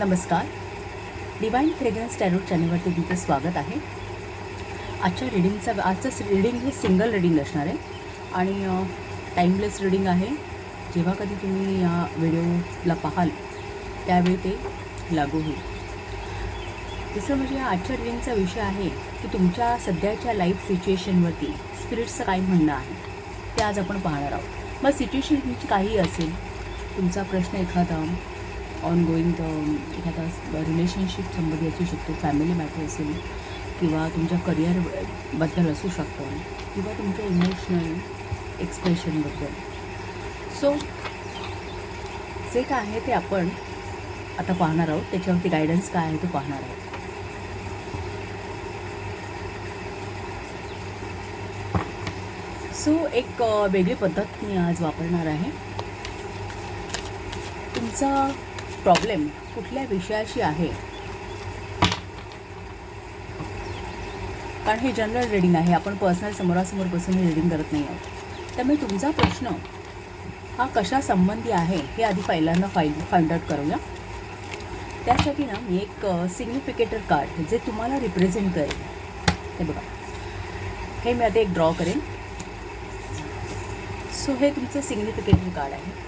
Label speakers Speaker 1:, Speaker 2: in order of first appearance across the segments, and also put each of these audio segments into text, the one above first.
Speaker 1: नमस्कार. Divine fragrance tarot चॅनलवरती तुमचं स्वागत आहे. आजचं रीडिंग हे सिंगल रीडिंग असणार आहे आणि टाईमलेस रीडिंग आहे. जेव्हा कधी तुम्ही या व्हिडिओला पाहाल त्यावेळी ते लागू होईल. दुसरं म्हणजे आजच्या रीडिंगचा विषय आहे की तुमच्या सध्याच्या लाईफ सिच्युएशनवरती स्पिरिट्सचं काय म्हणणं आहे ते आज आपण पाहणार आहोत. मग सिच्युएशन तुमची काही असेल, तुमचा प्रश्न एखादा ऑनगोईंग एखादा रिलेशनशिप संबंधी असू शकतो, फॅमिली मॅटर असेल किंवा तुमच्या करिअरबद्दल असू शकतं किंवा तुमच्या इमोशनल एक्सप्रेशनबद्दल. सो जे काय आहे ते आपण आता पाहणार आहोत. त्याच्यावरती गायडन्स काय आहे तो पाहणार आहोत. सो एक वेगळी पद्धत मी आज वापरणार आहे. तुमचा प्रॉब्लेम कुठल्या विषयाशी आहे, कारण हे जनरल रीडिंग आहे. आपण पर्सनल समोरासमोर बसून रीडिंग करत नाही आहोत. त्यामुळे तुमचा प्रश्न हा कशा संबंधी आहे हे आधी पहिल्यांदा फाइंड आउट करूया. त्यासाठी ना मी एक सिग्निफिकेटर कार्ड जे तुम्हाला रिप्रेझेंट करेल, हे बघा, हे मी आधी एक ड्रॉ करेन. सो हे तुमचं सिग्निफिकेटर कार्ड आहे.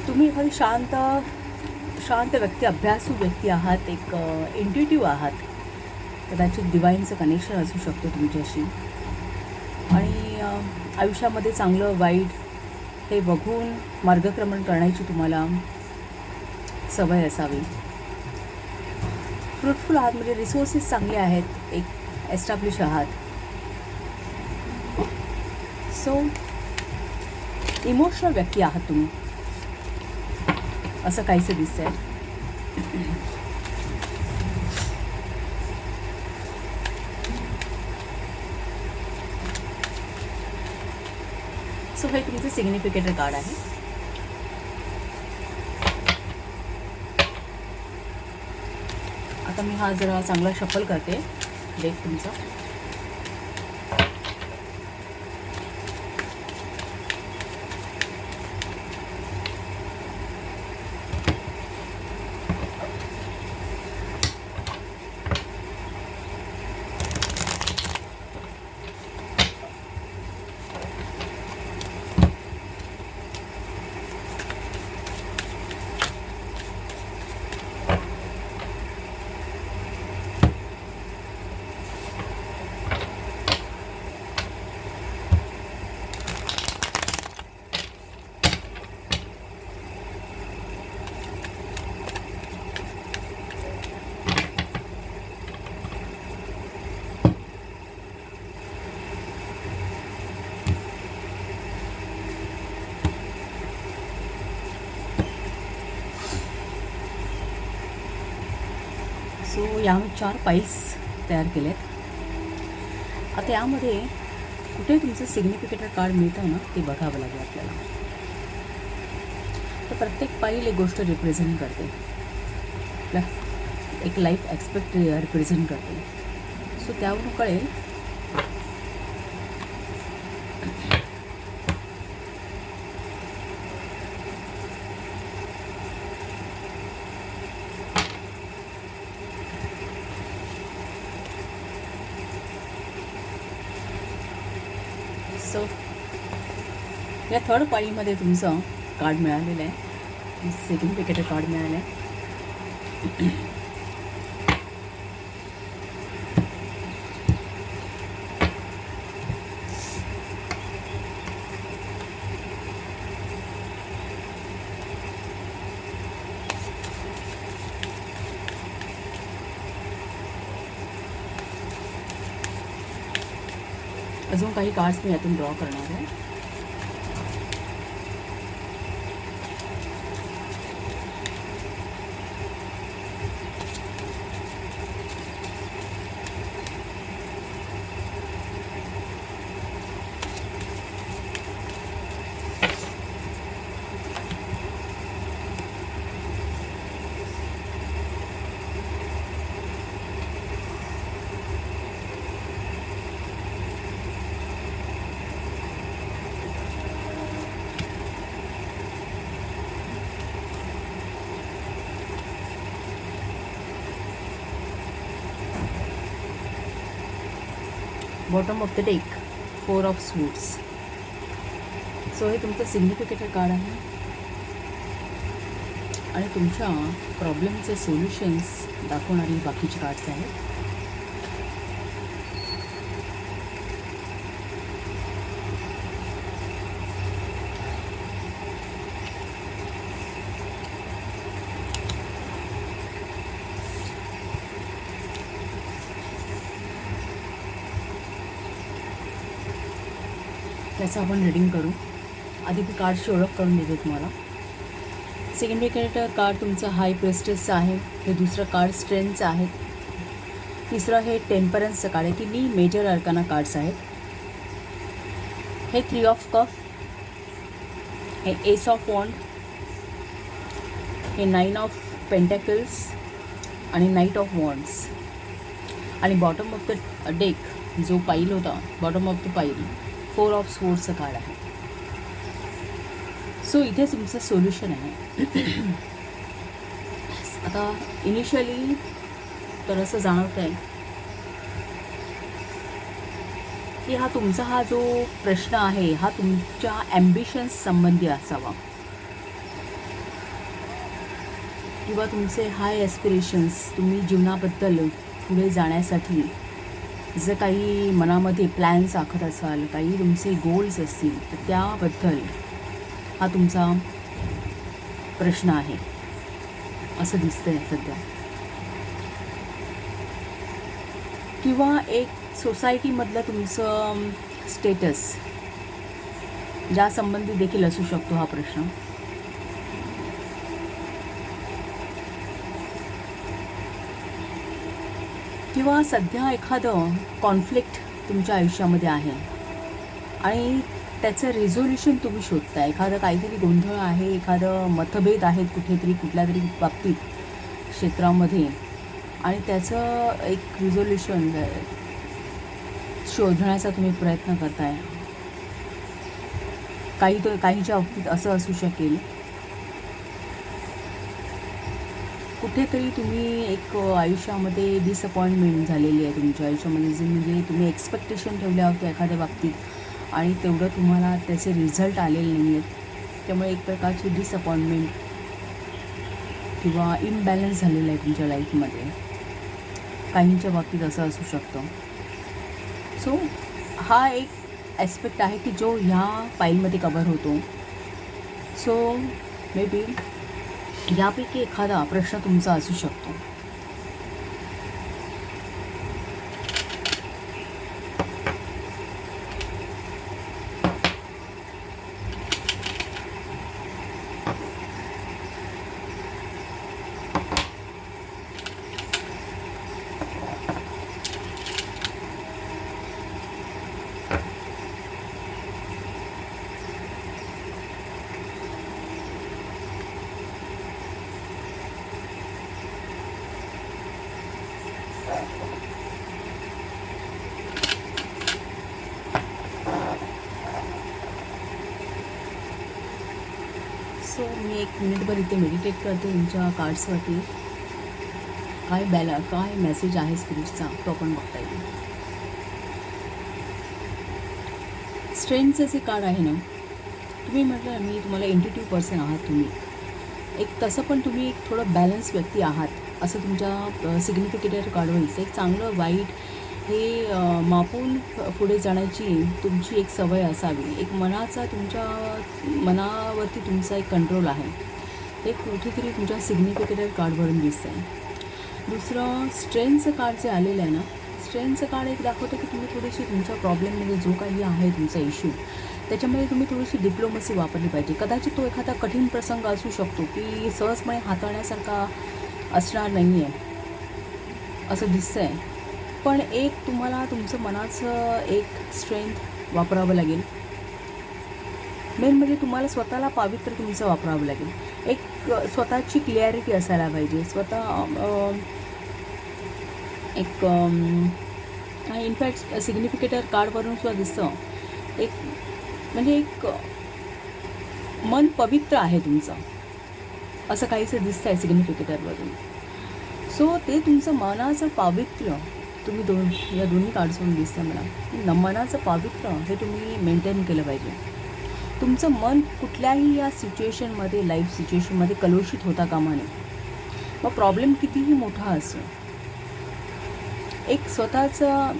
Speaker 1: तुम्ही एखादी शांत व्यक्ती, अभ्यासू व्यक्ती आहात, एक इंट्युटिव्ह आहात. कदाचित डिवाईनचं कनेक्शन असू शकतं तुमच्याशी आणि आयुष्यामध्ये चांगलं वाईट हे बघून मार्गक्रमण करण्याची तुम्हाला सवय असावी. फ्रुटफुल आहात, म्हणजे रिसोर्सेस चांगले आहेत, एक एस्टॅब्लिश आहात. सो इमोशनल व्यक्ती आहात तुम्ही, असं काहीसं दिसतंय. सो हे तुमचं सिग्निफिकेटर कार्ड आहे. आता मी हा जरा चांगला शफल करते डेक तुमचा. सो यामध्ये 4 पाईल्स तयार केले आहेत. आता यामध्ये कुठे तुमचं सिग्निफिकेटर कार्ड मिळतं ना ते बघावं लागेल आपल्याला. तर प्रत्येक पाईल एक गोष्ट रिप्रेझेंट करते, एक लाईफ ॲस्पेक्ट रिप्रेझेंट करते. सो त्यावरून कळेल सो या थर्ड पाळीमध्ये तुमचं कार्ड मिळालेलं आहे, सिग्निफिकेटर कार्ड मिळालं आहे. अजून काही कार्ड्स मी यातून ड्रॉ करणार आहे. Bottom of the deck 4 of swords. So हे तुमचं सिग्निफिकेटर कार्ड आहे आणि तुमच्या प्रॉब्लेमचे सोल्युशन्स दाखवणारी बाकीचे कार्ड्स आहेत. त्याचं आपण रीडिंग करू. आधी मी कार्डची ओळख करून देते तुम्हाला. सिग्निफिकेटर कार्ड तुमचं हाय प्रेस्टेसचं आहे. हे दुसरं कार्ड स्ट्रेंथचं आहे. तिसरं हे टेम्परन्सचं कार्ड आहे. तिन्ही मेजर अर्काना कार्ड्स आहेत. हे 3 ऑफ कप, हे एस ऑफ वॉन्ड, हे 9 ऑफ पेंटॅकल्स आणि नाईट ऑफ वॉन्ड्स. आणि बॉटम ऑफ द डेक जो पाईल होता, बॉटम ऑफ द पाईल 4 ऑफ स्वॉर्ड्सचं कार्ड आहे. सो इथे तुमचं सोल्युशन आहे. आता इनिशियली तर असं जाणवत आहे की हा जो प्रश्न आहे हा तुमच्या ॲम्बिशन्स संबंधी असावा किंवा तुमचे हाय ॲस्पिरेशन्स, तुम्ही जीवनाबद्दल पुढे जाण्यासाठी जर काही मनामध्ये प्लॅन्स आखत असाल, काही तुमचे गोल्स असतील तर त्याबद्दल हा तुमचा प्रश्न आहे असं दिसतंय सध्या. किंवा एक सोसायटीमधलं तुमचं स्टेटस ज्या संबंधी देखील असू शकतो हा प्रश्न. किंवा सध्या एखादं कॉन्फ्लिक्ट तुमच्या आयुष्यामध्ये आहे आणि त्याचं रिझोल्युशन तुम्ही शोधताय. एखादं काहीतरी गोंधळ आहे, एखादं मतभेद आहेत कुठेतरी कुठल्या तरी बाबतीत क्षेत्रामध्ये आणि त्याचं एक रिझोल्युशन शोधण्याचा तुम्ही प्रयत्न करताय. काहीच्या बाबतीत असं असू शकेल कुठेतरी तुम्ही एक आयुष्यामध्ये डिसअपॉइंटमेंट झालेली आहे तुमच्या आयुष्यामध्ये, जे म्हणजे तुम्ही एक्सपेक्टेशन ठेवल्या होत्या एखाद्या बाबतीत आणि तेवढं तुम्हाला त्याचे रिझल्ट आलेले नाही आहेत. त्यामुळे एक प्रकारची डिसअपॉइंटमेंट किंवा इम्बॅलन्स झालेलं आहे तुमच्या लाईफमध्ये. काहींच्या बाबतीत असं असू शकतं. सो हा एक ॲस्पेक्ट आहे की जो ह्या फाईलमध्ये कवर होतो. सो मे बी यापैकी एखादा प्रश्न तुमचा असू शकतो. सो मी एक मिनिटभर इथे मेडिटेट करते तुमच्या कार्ड्सवरती. काय मेसेज आहे स्पिरिटचा तो आपण बघता येईल. स्ट्रेंथचं जे कार्ड आहे ना, तुम्ही म्हटलं मी तुम्हाला इंट्युटिव्ह पर्सन आहात तुम्ही. एक तसं पण तुम्ही एक थोडं बॅलन्स व्यक्ती आहात असं तुमच्या सिग्निफिकेटर कार्डवर दिसतं. एक चांगलं वाईट हे मापून पुढे जाण्याची तुमची एक सवय असावी. एक तुमच्या मनावरती तुमचा एक कंट्रोल आहे. हे कुठेतरी तुमच्या सिग्निफिकेटर कार्डवरून दिसतं आहे. दुसरं स्ट्रेंथचं कार्ड जे आलेलं आहे ना, स्ट्रेंथचं कार्ड एक दाखवतं की तुम्ही थोडीशी तुमच्या प्रॉब्लेममध्ये जो काही आहे तुमचा इश्यू त्याच्यामध्ये तुम्ही थोडीशी डिप्लोमसी वापरली पाहिजे. कदाचित तो एखादा कठीण प्रसंग असू शकतो की सहजपणे हाताळण्यासारखा असणार नाही आहे असं दिसतं आहे. पण एक तुम्हाला तुमचं मनाचं एक स्ट्रेंथ वापरावं लागेल. मेन म्हणजे तुम्हाला स्वतःला पावित्र्य तुमचं वापरावं लागेल. एक स्वतःची क्लिअरिटी असायला पाहिजे. एक इनफॅक्ट सिग्निफिकेटर कार्डवरून सुद्धा दिसतं एक म्हणजे एक मन पवित्र आहे तुमचं असं काहीसं दिसतं आहे सिग्निफिकेटरवरून. सो ते तुमचं मनाचं पावित्र्य तुम्ही या दोन्ही कार्ड्सवरून दिसतं मला की मनाचं पावित्र्य हे तुम्ही मेंटेन केलं पाहिजे. तुमचं मन कुठल्याही या सिच्युएशनमध्ये, लाईफ सिच्युएशनमध्ये कलुषित होता कामा नये. मग प्रॉब्लेम कितीही मोठा असो, एक स्वतःचं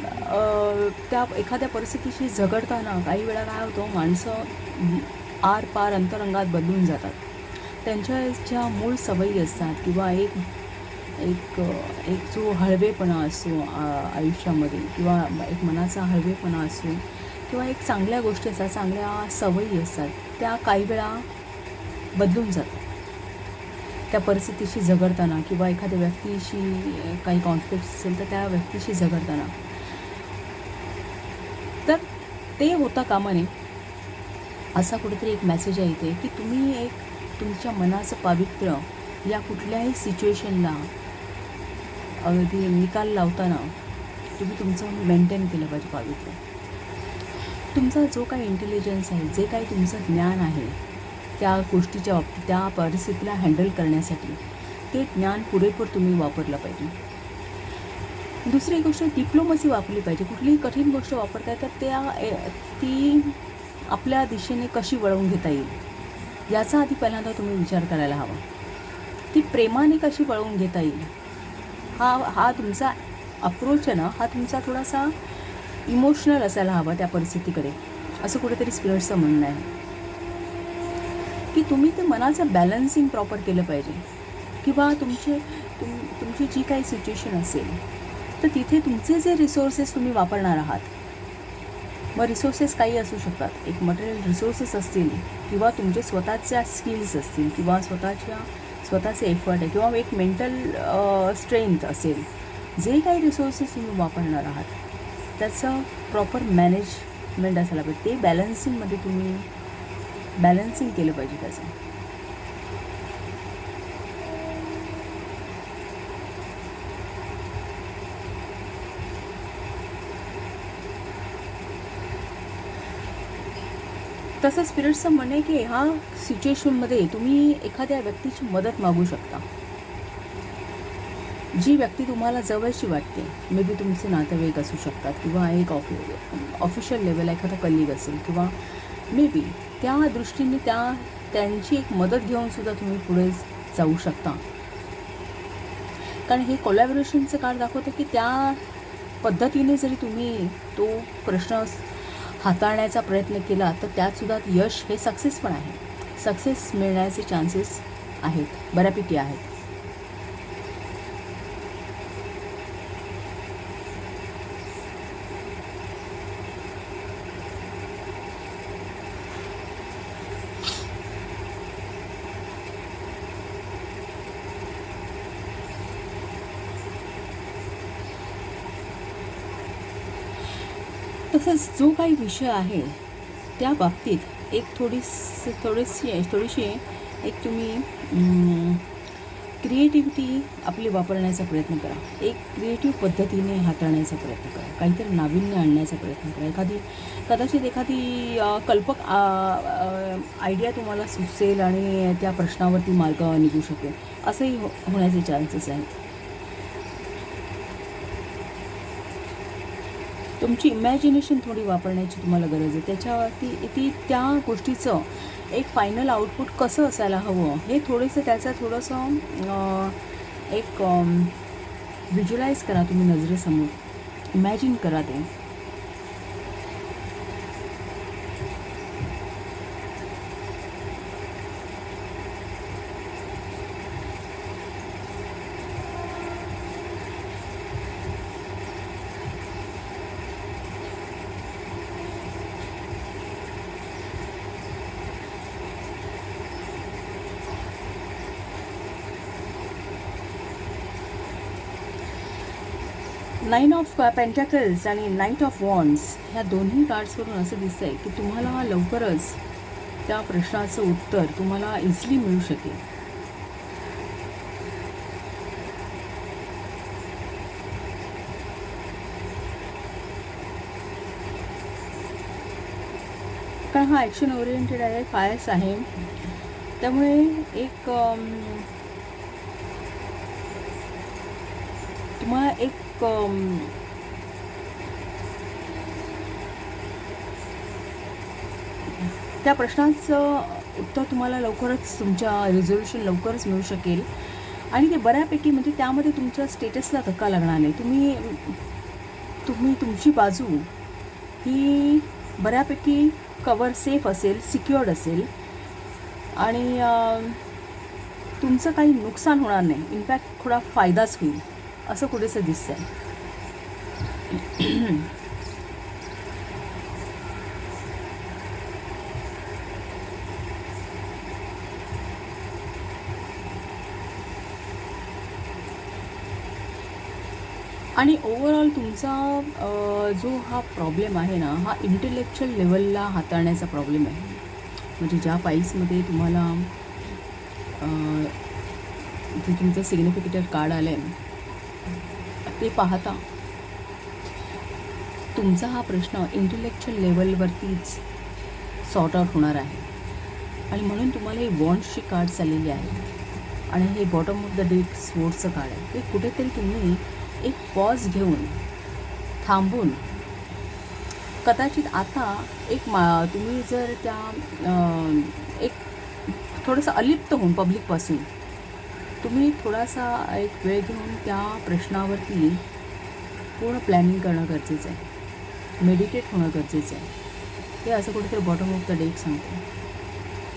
Speaker 1: त्या एखाद्या परिस्थितीशी झगडताना काही वेळा काय होतं, माणसं आरपार अंतरंगात बदलून जातात. त्यांच्या ज्या मूळ सवयी असतात किंवा एक एक एक जो हळवेपणा असतो आयुष्यामध्ये, किंवा एक मनाचा हळवेपणा असतो, किंवा एक चांगल्या गोष्टी असतात, चांगल्या सवयी असतात, त्या काही वेळा बदलून जातात त्या परिस्थितीशी झगडताना, किंवा एखाद्या व्यक्तीशी काही कॉन्फ्लिक्ट असेल तर त्या व्यक्तीशी झगडताना. तर ते होता कामा नये. असा कुठेतरी एक मेसेज आहे इथे की तुम्ही एक तुमच्या मनाचं पावित्र्य या कुठल्याही सिच्युएशनला अगदी निकाल लावताना तुम्ही तुमचं मेंटेन केलं पाहिजे पावित्र्य. तुमचा जो काही इंटेलिजन्स आहे, जे काही तुमचं ज्ञान आहे त्या गोष्टीच्या बाबतीत, त्या परिस्थितीला हँडल करण्यासाठी, ते ज्ञान पुरेपूर तुम्ही वापरलं पाहिजे. दुसरी गोष्ट, डिप्लोमसी वापरली पाहिजे. कुठलीही कठीण गोष्ट वापरताय तर ती आपल्या दिशेने कशी वळवून घेता येईल याचा आधी पहिल्यांदा तुम्ही विचार करायला हवा. ती प्रेमाने कशी वळवून घेता येईल, हा तुमचा अप्रोच आहे ना, हा तुमचा थोडासा इमोशनल असायला हवा त्या परिस्थितीकडे, असं कुठेतरी स्पिरिट्सचं म्हणणं आहे. की तुम्ही ते मनाचं बॅलन्सिंग प्रॉपर केलं पाहिजे. किंवा तुमची जी काही सिच्युएशन असेल तर तिथे तुमचे जे रिसोर्सेस तुम्ही वापरणार आहात, मग रिसोर्सेस काही असू शकतात, एक मटेरियल रिसोर्सेस असतील, किंवा तुमचे स्वतःच्या स्किल्स असतील, किंवा स्वतःचे एफर्ट आहे, किंवा एक मेंटल स्ट्रेंथ असेल. जे काही रिसोर्सेस तुम्ही वापरणार आहात त्याचं प्रॉपर मॅनेजमेंट असायला पाहिजे. ते बॅलन्सिंगमध्ये तुम्ही बॅलन्सिंग केलं पाहिजे त्याचं. तसं स्पिरिट्सचं म्हणणं आहे की ह्या सिच्युएशनमध्ये तुम्ही एखाद्या व्यक्तीची मदत मागू शकता. जी व्यक्ती तुम्हाला जवळची वाटते, मे बी तुमचे नातेवाईक असू शकतात, किंवा एक ऑफिशियल लेवल एखादा कलिग असेल, किंवा मे बी त्या दृष्टीने त्यांची एक मदत घेऊनसुद्धा तुम्ही पुढे जाऊ शकता. कारण हे कोलॅबोरेशनचं कार्ड दाखवतं की त्या पद्धतीने जरी तुम्ही तो प्रश्न हाताळण्याचा प्रयत्न केला तर त्यातसुद्धा यश हे सक्सेस पण आहे. सक्सेस मिळण्याचे चान्सेस आहेत, बऱ्यापैकी आहेत. तसंच जो काही विषय आहे त्या बाबतीत एक थोडीशी एक तुम्ही क्रिएटिव्हिटी आपली वापरण्याचा प्रयत्न करा. एक क्रिएटिव्ह पद्धतीने हाताळण्याचा प्रयत्न करा. काहीतरी नाविन्य आणण्याचा प्रयत्न करा. कदाचित एखादी कल्पक आयडिया तुम्हाला सुचेल आणि त्या प्रश्नावरती मार्ग निघू शकेल, असंही होण्याचे चान्सेस आहेत. तुमची इमॅजिनेशन थोडी वापरण्याची तुम्हाला गरज आहे. त्याच्यावरती त्या गोष्टीचं एक फायनल आउटपुट कसं असायला हवं हे थोडंसं एक व्हिज्युअलाइज करा तुम्ही नजरेसमोर. इमॅजिन करा ते. नाईन ऑफ पेंटॅकल्स आणि नाईट ऑफ वॉन्ड्स ह्या दोन्ही कार्ड्सवरून असं दिसतं आहे की तुम्हाला लवकरच त्या प्रश्नाचं उत्तर तुम्हाला इझिली मिळू शकेल. कारण हा ॲक्शन ओरिएंटेड आहे, फायर्स आहे, त्यामुळे एक तुम्हाला एक त्या प्रश्नाचं उत्तर तुम्हाला लवकरच, तुमच्या रिझोल्युशन लवकरच मिळू शकेल. आणि ते बऱ्यापैकी, म्हणजे त्यामध्ये तुमच्या स्टेटसला धक्का लागणार नाही. तुमची बाजू ही बऱ्यापैकी सेफ असेल, सिक्युअर्ड असेल आणि तुमचं काही नुकसान होणार नाही. इनफॅक्ट थोडा फायदाच होईल असं कुठेसं दिसतं आहे. आणि ओव्हरऑल तुमचा जो हा प्रॉब्लेम आहे ना, हा इंटेलेक्च्युअल लेवलला हाताळण्याचा प्रॉब्लेम आहे. म्हणजे ज्या पाईल्समध्ये तुम्हाला जे तुमचं सिग्निफिकेटर कार्ड आलं आहे ते पाहता तुमचा हा प्रश्न इंटेलेक्च्युअल लेवलवरतीच सॉर्ट आउट होणार आहे. आणि म्हणून तुम्हाला हे वॉन्ड्सची कार्ड्स आलेली आहे आणि हे बॉटम ऑफ द डेक स्वॉर्ड्सचं कार्ड आहे. ते कुठेतरी तुम्ही एक पॉज घेऊन, थांबून, कदाचित आता तुम्ही जर त्या एक थोडंसं अलिप्त होऊन पब्लिकपासून तुम्ही थोडासा एक वेळ घेऊन त्या प्रश्नावरती पूर्ण प्लॅनिंग करणं गरजेचं आहे, मेडिटेट होणं गरजेचं आहे. हे असं कुठेतरी बॉटम ऑफ द डेक सांगतो.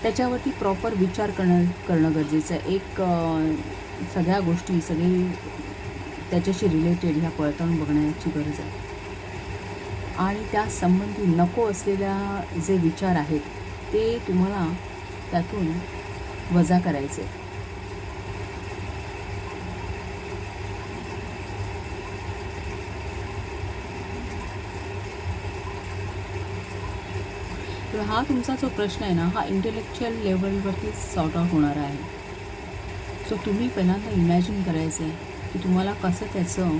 Speaker 1: त्याच्यावरती प्रॉपर विचार करणं गरजेचं आहे. एक सगळ्या गोष्टी त्याच्याशी रिलेटेड ह्या पडताळून बघण्याची गरज आहे. आणि त्या संबंधी नको असलेल्या जे विचार आहेत ते तुम्हाला त्यातून वजा करायचे. तर हा तुमचा जो प्रश्न आहे ना, हा इंटेलेक्च्युअल लेवलवरतीच सॉर्ट आउट होणार आहे. सो तुम्ही पहिल्यांदा इमॅजिन करायचं आहे की तुम्हाला कसं त्याचं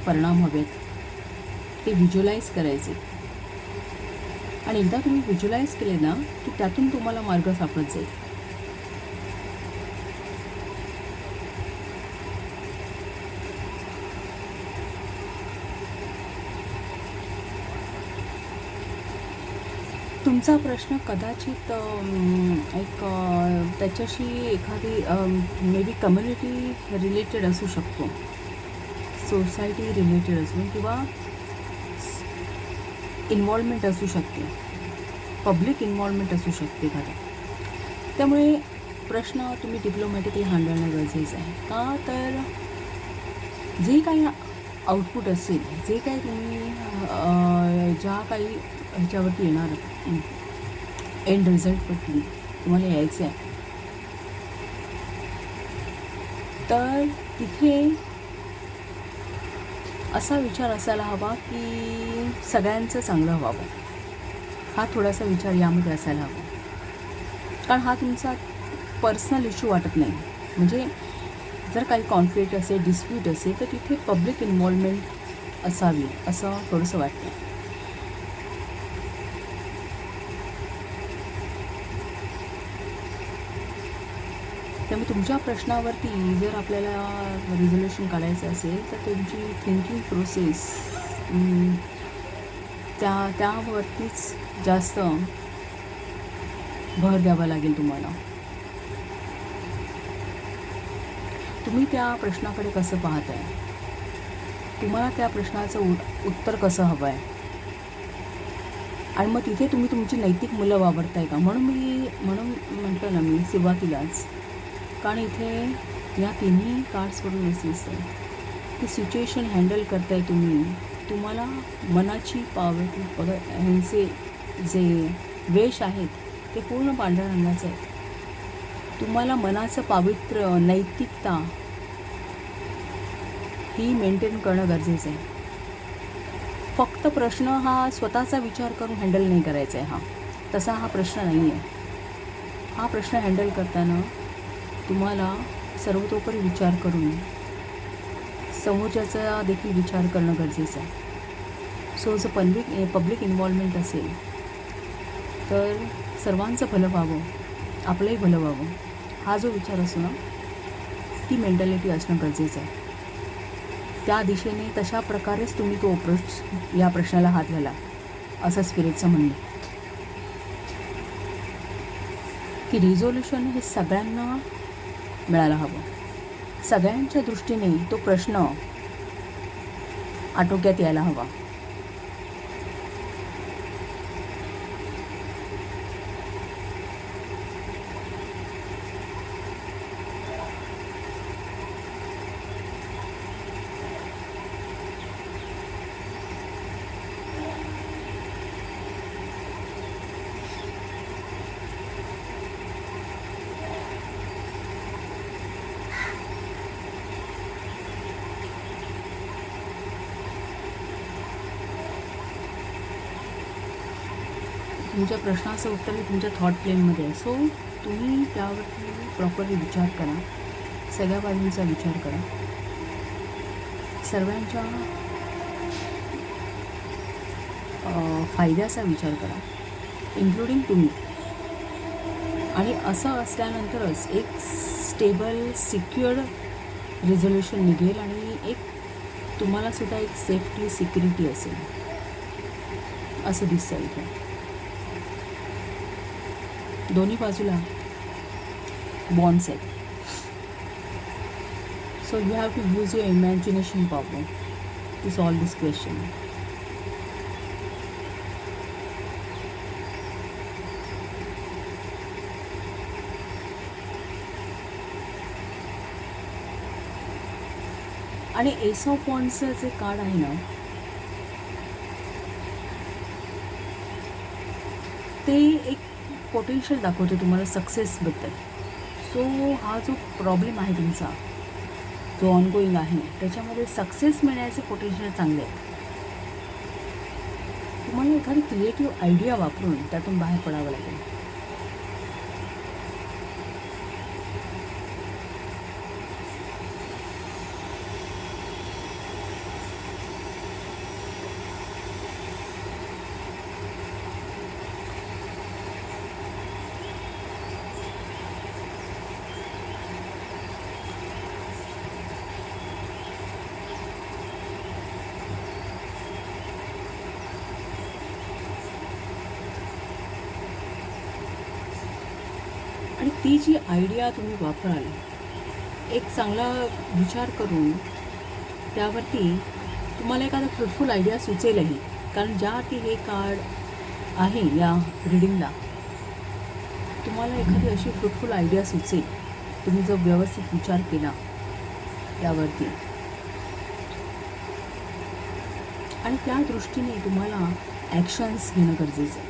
Speaker 1: परिणाम हवेत ते व्हिज्युअलाइज करायचे. आणि एकदा तुम्ही व्हिज्युअलाइज केले ना की त्यातून तुम्हाला मार्ग सापडत जाईल. तुमचा प्रश्न कदाचित त्याच्याशी एखादी मे बी कम्युनिटी रिलेटेड असू शकतो, सोसायटी रिलेटेड असू, किंवा इन्व्हॉल्वमेंट असू शकते, पब्लिक इन्व्हॉल्वमेंट असू शकते एखादा. त्यामुळे प्रश्न तुम्ही डिप्लोमॅटिकली हांडळणं गरजेचं आहे. का तर जे काही आउटपुट असेल, जे काही तुम्ही ज्या काही ह्याच्यावरती येणार एंड रिझल्टवरती तुम्हाला यायचं आहे, तर तिथे असा विचार असायला हवा की सगळ्यांचं चांगलं व्हावं. हा थोडासा विचार यामध्ये असायला हवा. कारण हा तुमचा पर्सनल इश्यू वाटत नाही. म्हणजे जर काही कॉन्फ्लिक्ट असेल, डिस्प्यूट असेल, तर तिथे पब्लिक इन्व्हॉल्वमेंट असावी असं थोडंसं वाटतं. त्यामुळे तुमच्या प्रश्नावरती जर आपल्याला रिझोल्युशन काढायचं असेल तर तुमची थिंकिंग प्रोसेस त्यावरतीच जास्त भर द्यावा लागेल तुम्हाला. तुम्ही त्या प्रश्नाकडे कसं पाहताय, तुम्हाला त्या प्रश्नाचं उत्तर कसं हवं आहे, आणि मग तिथे तुम्ही तुमची नैतिक मूल्य वापरताय का. म्हणून म्हटलं ना मी सुरुवातीलाच, कारण इथे या तिन्ही कार्ड्सवरून असं दिसतं की सिच्युएशन हँडल करताय तुम्हाला मनाची पावती ह्यांचे जे वेश आहेत ते पूर्ण पांढऱ्या रंगाचे आहेत. तुम्हाला मनाचं पावित्र्य, नैतिकता ही मेंटेन करणं गरजेचं आहे. फक्त प्रश्न हा स्वतःचा विचार करून हँडल नाही करायचा आहे. तसा हा प्रश्न नाही आहे. हा प्रश्न हँडल करताना तुम्हाला सर्वतोपरी विचार करून समोरच्याचा देखील विचार करणं गरजेचं आहे. सो जर पब्लिक इन्व्हॉल्वमेंट असेल तर सर्वांचं भलं व्हावं, आपलंही भलं व्हावं, हा जो विचार असतो ना, ती मेंटॅलिटी असणं गरजेचं आहे. त्या दिशेने तशा प्रकारेच तुम्ही तो अप्रोच या प्रश्नाला हात घाला असं स्पिरिटचं म्हणणं. की रिझोल्युशन हे सगळ्यांना मिळायला हवं. सगळ्यांच्या दृष्टीने तो प्रश्न आटोक्यात यायला हवा. तुमच्या प्रश्नाचं उत्तर हे तुमच्या थॉट प्लेनमध्ये आहे. सो तुम्ही त्यावरती प्रॉपरली विचार करा, सगळ्या बाजूंचा विचार करा, सर्वांच्या फायद्याचा विचार करा, इन्क्लुडिंग तुम्ही. आणि असं असल्यानंतरच एक स्टेबल सिक्युअर्ड रिझोल्युशन निघेल आणि एक तुम्हालासुद्धा एक सेफ्टी सिक्युरिटी असेल असं दिसतं इथे. दोन्ही बाजूला बॉन्ड्स आहेत. So you have to use your imagination power to solve this question. आणि एस ऑफ वॉन्ड्सचं जे कार्ड आहे ना, ते एक पोटेन्शियल दाखवतो तुम्हाला सक्सेसबद्दल. सो हा जो प्रॉब्लेम आहे तुमचा, जो ऑनगोईंग आहे, त्याच्यामध्ये सक्सेस मिळण्याचे पोटेन्शियल चांगले आहे. तुम्हाला एखादी क्रिएटिव्ह आयडिया वापरून त्यातून बाहेर पडावं लागेल. आणि ती जी आयडिया तुम्ही वापराल, एक चांगला विचार करून त्यावरती तुम्हाला एखादा फ्रुटफुल आयडिया सुचेलही. कारण ज्यासाठी हे कार्ड आहे या रिडिंगला, तुम्हाला एखादी अशी फ्रुटफुल आयडिया सुचेल तुम्ही जर व्यवस्थित विचार केला त्यावरती. आणि त्या दृष्टीने तुम्हाला ॲक्शन्स घेणं गरजेचं आहे.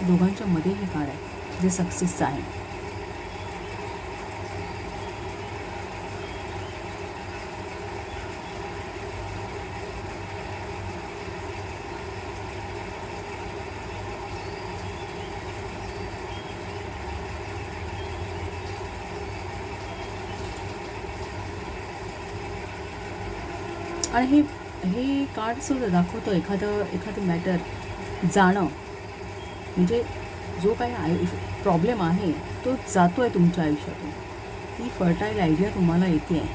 Speaker 1: दोघांच्या मध्ये हे कार्ड आहे जे सक्सेसचं आहे. आणि हे कार्डसुद्धा दाखवतं एखादं मॅटर जाणं, म्हणजे जो काही प्रॉब्लेम आहे तो जातो आहे तुमच्या आयुष्यातून. ती फर्टाईल आयडिया तुम्हाला येते आहे,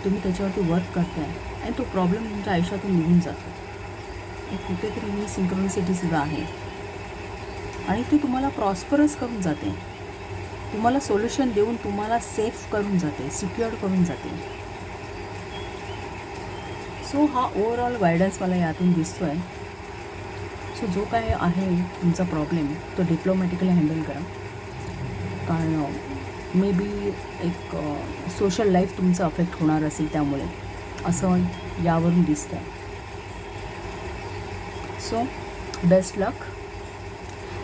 Speaker 1: तुम्ही त्याच्यावरती वर्क करताय आणि तो प्रॉब्लेम तुमच्या आयुष्यातून निघून जातो. एक कुठेतरी ही सिंक्रोनिसिटीसुद्धा आहे आणि ती तुम्हाला प्रॉस्परस करून जाते, तुम्हाला सोल्युशन देऊन तुम्हाला सेफ करून जाते, सिक्युअर्ड करून जाते. सो हा ओव्हरऑल गायडन्स मला यातून दिसतो आहे. सो जो काय आहे तुमचा प्रॉब्लेम तो डिप्लोमॅटिकली हँडल करा. कारण मे बी एक सोशल लाईफ तुमचं अफेक्ट होणार असेल, त्यामुळे असं यावरून दिसतं आहे. सो बेस्ट लक.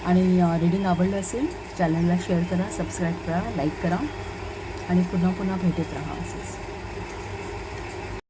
Speaker 1: आणि रीडिंग आवडलं असेल चॅनलला शेअर करा, सबस्क्राईब करा, लाईक करा आणि पुन्हा पुन्हा भेटत राहा असेच.